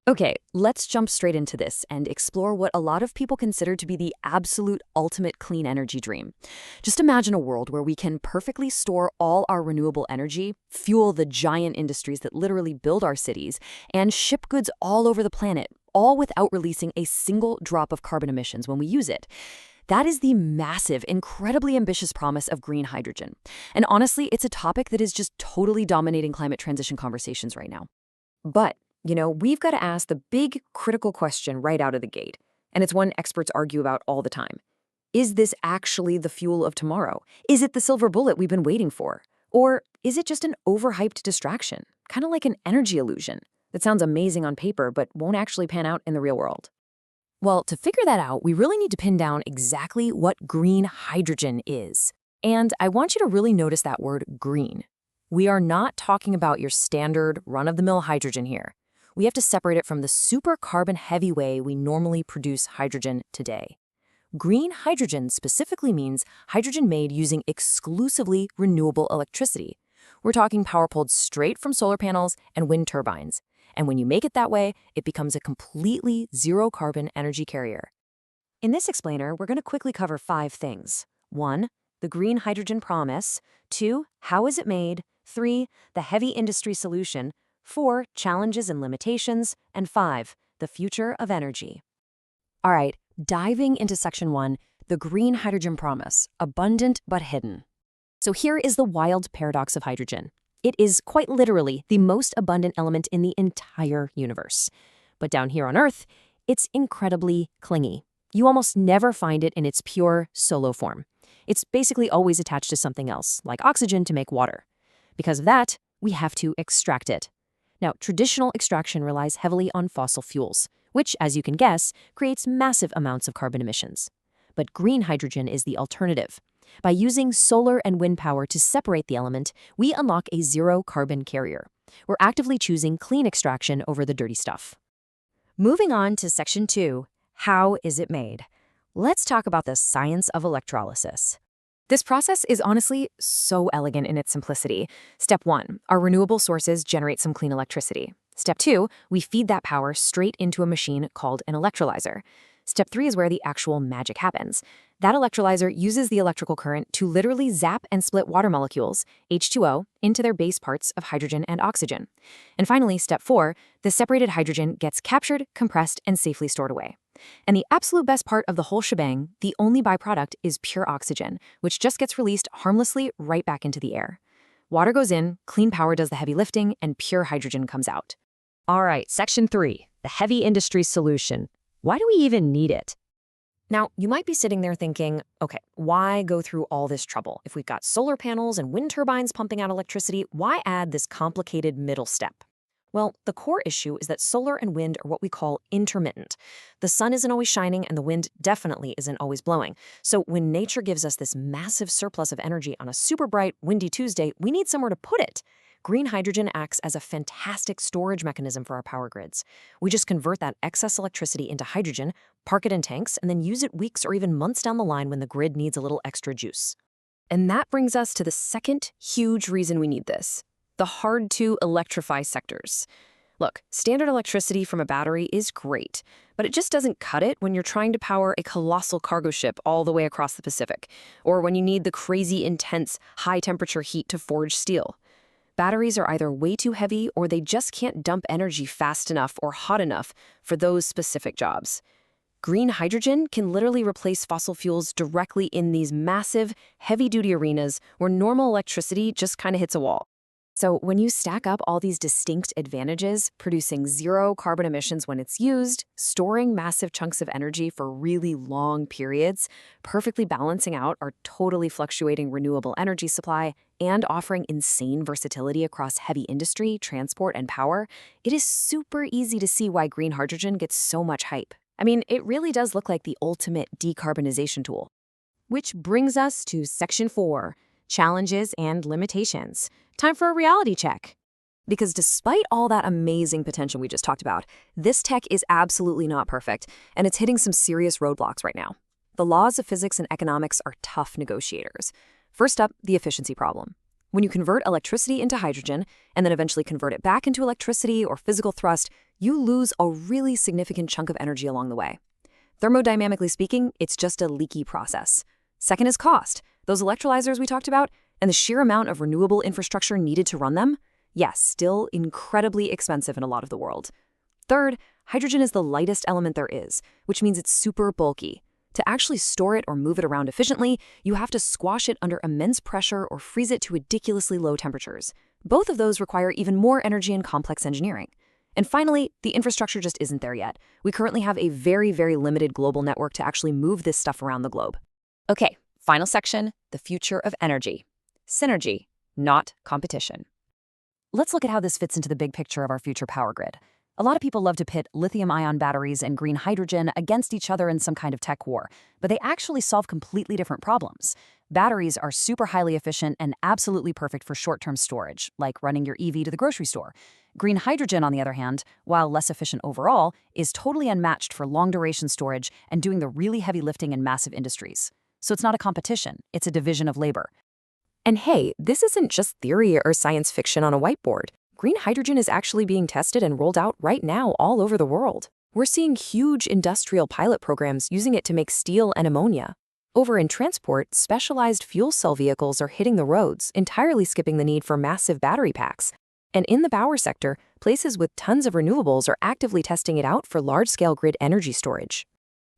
Okay, let's jump straight into this and explore what a lot of people consider to be the absolute ultimate clean energy dream. Just imagine a world where we can perfectly store all our renewable energy, fuel the giant industries that literally build our cities, and ship goods all over the planet, all without releasing a single drop of carbon emissions when we use it. That is the massive, incredibly ambitious promise of green hydrogen. And honestly, it's a topic that is just totally dominating climate transition conversations right now. But we've got to ask the big critical question right out of the gate, and it's one experts argue about all the time. Is this actually the fuel of tomorrow? Is it the silver bullet we've been waiting for? Or is it just an overhyped distraction, kind of like an energy illusion that sounds amazing on paper but won't actually pan out in the real world? Well, to figure that out, we really need to pin down exactly what green hydrogen is. And I want you to really notice that word green. We are not talking about your standard run-of-the-mill hydrogen here. We have to separate it from the super carbon-heavy way we normally produce hydrogen today. Green hydrogen specifically means hydrogen made using exclusively renewable electricity. We're talking power pulled straight from solar panels and wind turbines. And when you make it that way, it becomes a completely zero-carbon energy carrier. In this explainer, we're going to quickly cover 5 things. 1, the green hydrogen promise. 2, how is it made? 3, the heavy industry solution. 4, challenges and limitations, and 5, the future of energy. All right, diving into section 1, the green hydrogen promise, abundant but hidden. So here is the wild paradox of hydrogen. It is quite literally the most abundant element in the entire universe. But down here on Earth, it's incredibly clingy. You almost never find it in its pure solo form. It's basically always attached to something else, like oxygen to make water. Because of that, we have to extract it. Now, traditional extraction relies heavily on fossil fuels, which, as you can guess, creates massive amounts of carbon emissions. But green hydrogen is the alternative. By using solar and wind power to separate the element, we unlock a zero-carbon carrier. We're actively choosing clean extraction over the dirty stuff. Moving on to section 2, how is it made? Let's talk about the science of electrolysis. This process is honestly so elegant in its simplicity. Step 1, our renewable sources generate some clean electricity. Step 2, we feed that power straight into a machine called an electrolyzer. Step 3 is where the actual magic happens. That electrolyzer uses the electrical current to literally zap and split water molecules, H2O, into their base parts of hydrogen and oxygen. And finally, step 4, the separated hydrogen gets captured, compressed, and safely stored away. And the absolute best part of the whole shebang, the only byproduct, is pure oxygen, which just gets released harmlessly right back into the air. Water goes in, clean power does the heavy lifting, and pure hydrogen comes out. All right, section 3, the heavy industry solution. Why do we even need it? Now, you might be sitting there thinking, okay, why go through all this trouble? If we've got solar panels and wind turbines pumping out electricity, why add this complicated middle step? Well, the core issue is that solar and wind are what we call intermittent. The sun isn't always shining and the wind definitely isn't always blowing. So when nature gives us this massive surplus of energy on a super bright, windy Tuesday, we need somewhere to put it. Green hydrogen acts as a fantastic storage mechanism for our power grids. We just convert that excess electricity into hydrogen, park it in tanks, and then use it weeks or even months down the line when the grid needs a little extra juice. And that brings us to the second huge reason we need this: the hard-to-electrify sectors. Look, standard electricity from a battery is great, but it just doesn't cut it when you're trying to power a colossal cargo ship all the way across the Pacific, or when you need the crazy, intense, high-temperature heat to forge steel. Batteries are either way too heavy or they just can't dump energy fast enough or hot enough for those specific jobs. Green hydrogen can literally replace fossil fuels directly in these massive, heavy-duty arenas where normal electricity just kind of hits a wall. So when you stack up all these distinct advantages, producing zero carbon emissions when it's used, storing massive chunks of energy for really long periods, perfectly balancing out our totally fluctuating renewable energy supply, and offering insane versatility across heavy industry, transport, and power, it is super easy to see why green hydrogen gets so much hype. I mean, it really does look like the ultimate decarbonization tool. Which brings us to section 4, challenges and limitations. Time for a reality check. Because despite all that amazing potential we just talked about, this tech is absolutely not perfect, and it's hitting some serious roadblocks right now. The laws of physics and economics are tough negotiators. First up, the efficiency problem. When you convert electricity into hydrogen, and then eventually convert it back into electricity or physical thrust, you lose a really significant chunk of energy along the way. Thermodynamically speaking, it's just a leaky process. Second is cost. Those electrolyzers we talked about, and the sheer amount of renewable infrastructure needed to run them, yes, still incredibly expensive in a lot of the world. Third, hydrogen is the lightest element there is, which means it's super bulky. To actually store it or move it around efficiently, you have to squash it under immense pressure or freeze it to ridiculously low temperatures. Both of those require even more energy and complex engineering. And finally, the infrastructure just isn't there yet. We currently have a very, very limited global network to actually move this stuff around the globe. Okay, final section, the future of energy. Synergy, not competition. Let's look at how this fits into the big picture of our future power grid. A lot of people love to pit lithium-ion batteries and green hydrogen against each other in some kind of tech war, but they actually solve completely different problems. Batteries are super highly efficient and absolutely perfect for short-term storage, like running your EV to the grocery store. Green hydrogen, on the other hand, while less efficient overall, is totally unmatched for long-duration storage and doing the really heavy lifting in massive industries. So it's not a competition, it's a division of labor. And hey, this isn't just theory or science fiction on a whiteboard. Green hydrogen is actually being tested and rolled out right now all over the world. We're seeing huge industrial pilot programs using it to make steel and ammonia. Over in transport, specialized fuel cell vehicles are hitting the roads, entirely skipping the need for massive battery packs. And in the power sector, places with tons of renewables are actively testing it out for large-scale grid energy storage.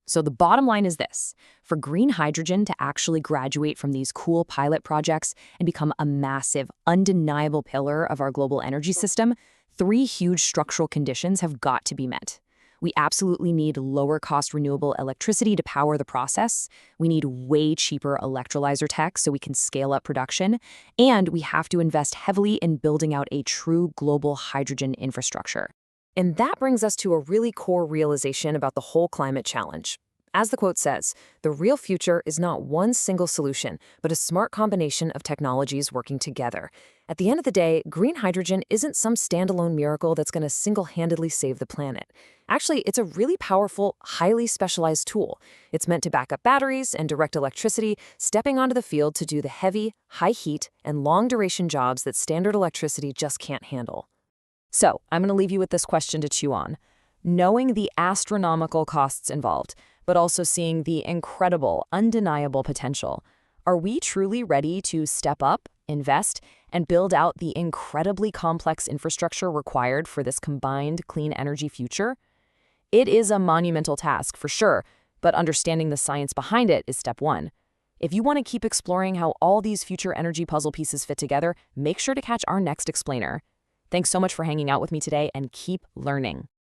So the bottom line is this: for green hydrogen to actually graduate from these cool pilot projects and become a massive, undeniable pillar of our global energy system, three huge structural conditions have got to be met. We absolutely need lower-cost renewable electricity to power the process. We need way cheaper electrolyzer tech so we can scale up production. And we have to invest heavily in building out a true global hydrogen infrastructure. And that brings us to a really core realization about the whole climate challenge. As the quote says, the real future is not one single solution, but a smart combination of technologies working together. At the end of the day, green hydrogen isn't some standalone miracle that's going to single-handedly save the planet. Actually, it's a really powerful, highly specialized tool. It's meant to back up batteries and direct electricity, stepping onto the field to do the heavy, high heat, and long-duration jobs that standard electricity just can't handle. So, I'm going to leave you with this question to chew on. Knowing the astronomical costs involved, but also seeing the incredible, undeniable potential, are we truly ready to step up, invest, and build out the incredibly complex infrastructure required for this combined clean energy future? It is a monumental task, for sure, but understanding the science behind it is step one. If you want to keep exploring how all these future energy puzzle pieces fit together, make sure to catch our next explainer. Thanks so much for hanging out with me today, and keep learning.